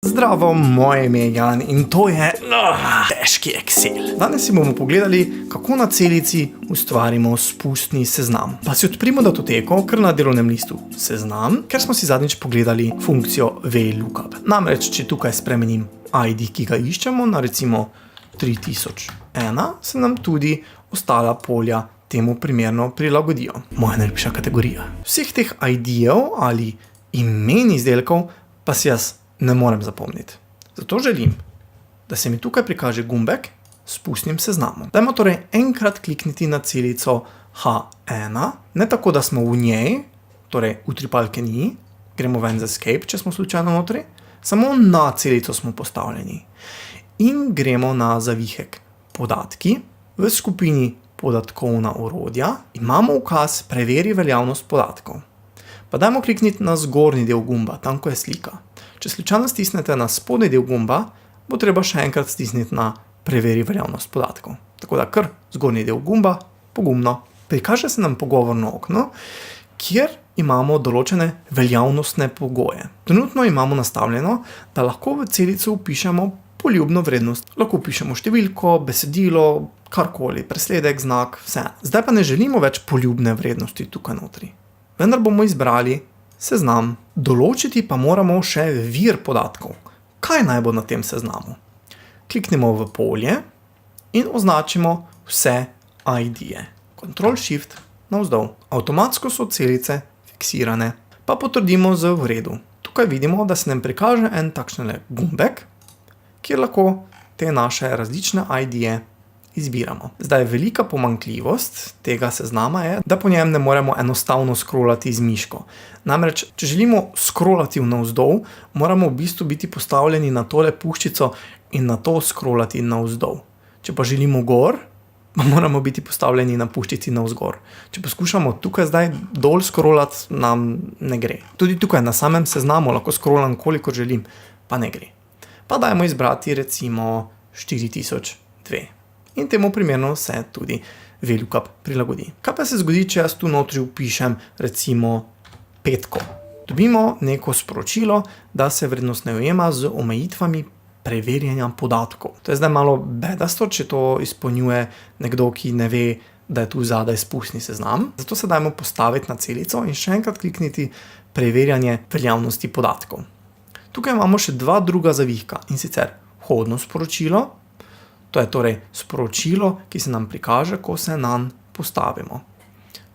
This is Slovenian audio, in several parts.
Zdravo, moje ime je Jan in to je težki Excel. Danes si bomo pogledali, kako na celici ustvarimo spustni seznam. Pa si odprimo datoteko, kar na delovnem listu seznam, ker smo si zadnjič pogledali funkcijo VLOOKUP. Namreč, če tukaj spremenim ID, ki ga iščemo, na recimo 3001, se nam tudi ostala polja temu primerno prilagodijo. Moja najljubša kategorija. Vseh teh ID-jev ali imen izdelkov pa si jaz ne morem zapomniti. Zato želim, da se mi tukaj prikaže gumbek s spustnim seznamom. Dajmo torej enkrat klikniti na celico H1, ne tako, da smo v njej, torej utripalke ni, gremo ven z Escape, če smo slučajno notri, samo na celico smo postavljeni. In gremo na zavihek podatki. V skupini podatkovna orodja imamo ukaz Preveri veljavnost podatkov. Pa dajmo klikniti na zgornji del gumba, tam ko je slika. Če slučajno stisnete na spodnji del gumba, bo treba še enkrat stisniti na Preveri veljavnost podatkov. Tako da kar zgornji del gumba, pogumno. Prikaže se nam pogovorno okno, kjer imamo določene veljavnostne pogoje. Trenutno imamo nastavljeno, da lahko v celico vpišemo poljubno vrednost. Lahko vpišemo številko, besedilo, karkoli, presledek, znak, vse. Zdaj pa ne želimo več poljubne vrednosti tukaj notri. Vendar bomo izbrali seznam. Določiti pa moramo še vir podatkov. Kaj naj bo na tem seznamu? Kliknemo v polje in označimo vse ID-je. Ctrl-Shift navzdol. Avtomatsko so celice fiksirane. Pa potrdimo z v redu. Tukaj vidimo, da se nam prikaže en takšnele gumbek, kjer lahko te naše različne ID-je izbiramo. Zdaj, velika pomanjkljivost tega seznama je, da po njem ne moremo enostavno scrollati z miško. Namreč, če želimo scrollati navzdol, moramo v bistvu biti postavljeni na tole puščico in na to scrollati navzdol. Če pa želimo gor, pa moramo biti postavljeni na puščici navzgor. Če poskušamo tukaj zdaj dol scrollati, nam ne gre. Tudi tukaj na samem seznamu lahko scrollam, koliko želim, pa ne gre. Pa dajmo izbrati recimo 4002. In temu primerno se tudi VLOOKUP prilagodi. Kaj pa se zgodi, če jaz tu notri vpišem recimo 5? Dobimo neko sporočilo, da se vrednost ne ujema z omejitvami preverjanja podatkov. To je zdaj malo bedasto, če to izpolnjuje nekdo, ki ne ve, da je tu zadaj spustni seznam. Zato se dajmo postaviti na celico in še enkrat klikniti preverjanje veljavnosti podatkov. Tukaj imamo še dva druga zavihka, in sicer vhodno sporočilo. To je torej sporočilo, ki se nam prikaže, ko se nanj postavimo.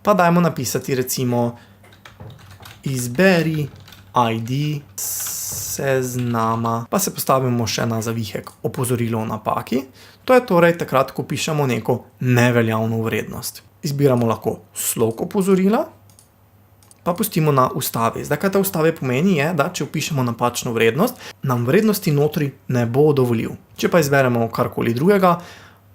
Pa dajmo napisati recimo izberi ID seznama. Pa se postavimo še na zavihek opozorilo o napaki. To je torej takrat, ko pišemo neko neveljavno vrednost. Izbiramo lahko slog opozorila, pa pustimo na ustavi. Zdaj, kaj ta ustavi pomeni, je, da če vpišemo napačno vrednost, nam vrednosti notri ne bo dovolil. Če pa izberemo karkoli drugega,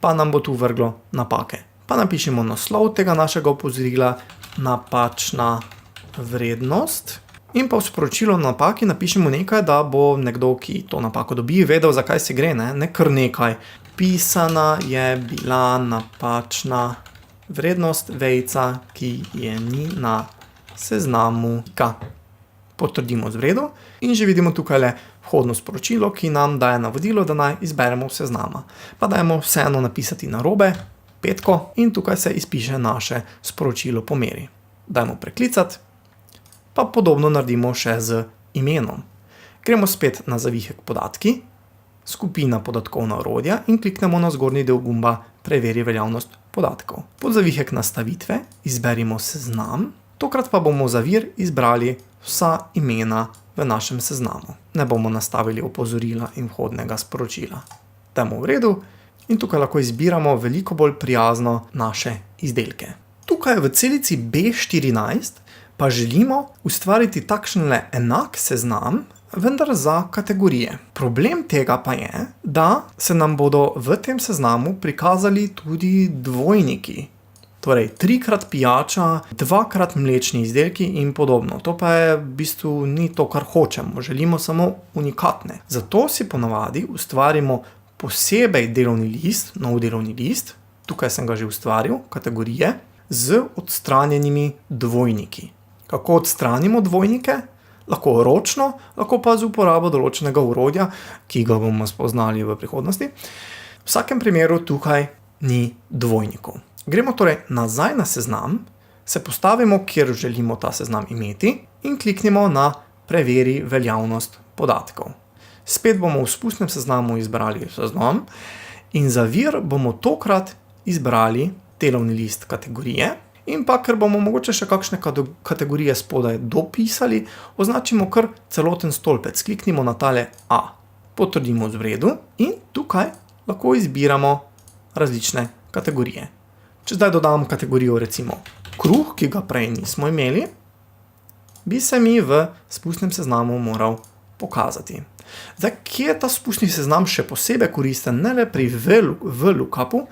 pa nam bo tu vrglo napake. Pa napišemo naslov tega našega opozorila, napačna vrednost. In pa v sporočilo napaki napišemo nekaj, da bo nekdo, ki to napako dobi, vedel, zakaj se gre, ne kar nekaj. Pisana je bila napačna vrednost vejca, ki je ni na seznamu. Potrdimo z vredo in že vidimo tukaj le vhodno sporočilo, ki nam daje navodilo, da naj izberemo seznama. Pa dajmo vseeno napisati narobe, 5, in tukaj se izpiše naše sporočilo po meri. Dajmo preklicati, pa podobno naredimo še z imenom. Gremo spet na zavihek podatki, skupina podatkovna orodja in kliknemo na zgornji del gumba Preveri veljavnost podatkov. Pod zavihek nastavitve izberimo seznam. Tokrat pa bomo za vir izbrali vsa imena v našem seznamu. Ne bomo nastavili opozorila in vhodnega sporočila. Dajmo v redu in tukaj lahko izbiramo veliko bolj prijazno naše izdelke. Tukaj v celici B14 pa želimo ustvariti takšnle enak seznam, vendar za kategorije. Problem tega pa je, da se nam bodo v tem seznamu prikazali tudi dvojniki. Torej, 3x pijača, 2x mlečni izdelki in podobno. To pa je v bistvu ni to, kar hočemo. Želimo samo unikatne. Zato si ponavadi ustvarimo posebej delovni list, nov delovni list. Tukaj sem ga že ustvaril, kategorije, z odstranjenimi dvojniki. Kako odstranimo dvojnike? lahko ročno, lahko pa z uporabo določenega orodja, ki ga bomo spoznali v prihodnosti. V vsakem primeru tukaj ni dvojnikov. Gremo torej nazaj na seznam, se postavimo, kjer želimo ta seznam imeti in kliknemo na preveri veljavnost podatkov. Spet bomo v spustnem seznamu izbrali seznam in za vir bomo tokrat izbrali delovni list kategorije in pa, ker bomo mogoče še kakšne kategorije spodaj dopisali, označimo kar celoten stolpec. Kliknimo na tale A, potrdimo z v redu in tukaj lahko izbiramo različne kategorije. Če zdaj dodam kategorijo recimo kruh, ki ga prej nismo imeli, bi se mi v spustnem seznamu moral pokazati. Zdaj, kje je ta spustni seznam še posebej koristen, ne le pri VLOOKUP-u,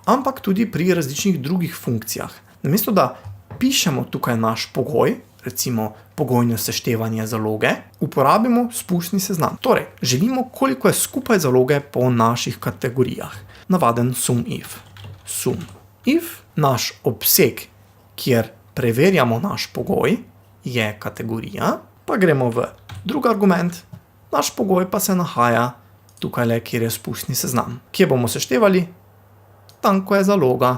ampak tudi pri različnih drugih funkcijah. Namesto da pišemo tukaj naš pogoj, recimo pogojno seštevanje zaloge, uporabimo spustni seznam. Torej, želimo, koliko je skupaj zaloge po naših kategorijah. Navaden SUMIF. SUMIF, naš obseg, kjer preverjamo naš pogoj, je kategorija, pa gremo v drugi argument, naš pogoj pa se nahaja tukaj le, kjer je spustni seznam. Kje bomo seštevali? Tam, ko je zaloga,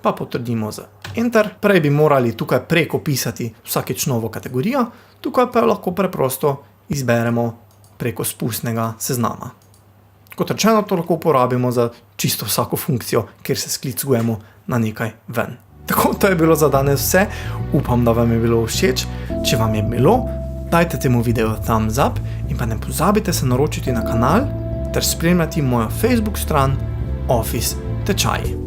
pa potrdimo z Enter. Prej bi morali tukaj preko pisati vsakič novo kategorijo, tukaj pa lahko preprosto izberemo preko spustnega seznama. Kot rečeno, to lahko uporabimo za čisto vsako funkcijo, kjer se sklicujemo na nekaj ven. Tako, to je bilo za danes vse. Upam, da vam je bilo všeč. Če vam je bilo, dajte temu videu thumbs up in pa ne pozabite se naročiti na kanal ter spremljati mojo Facebook stran Office tečaji.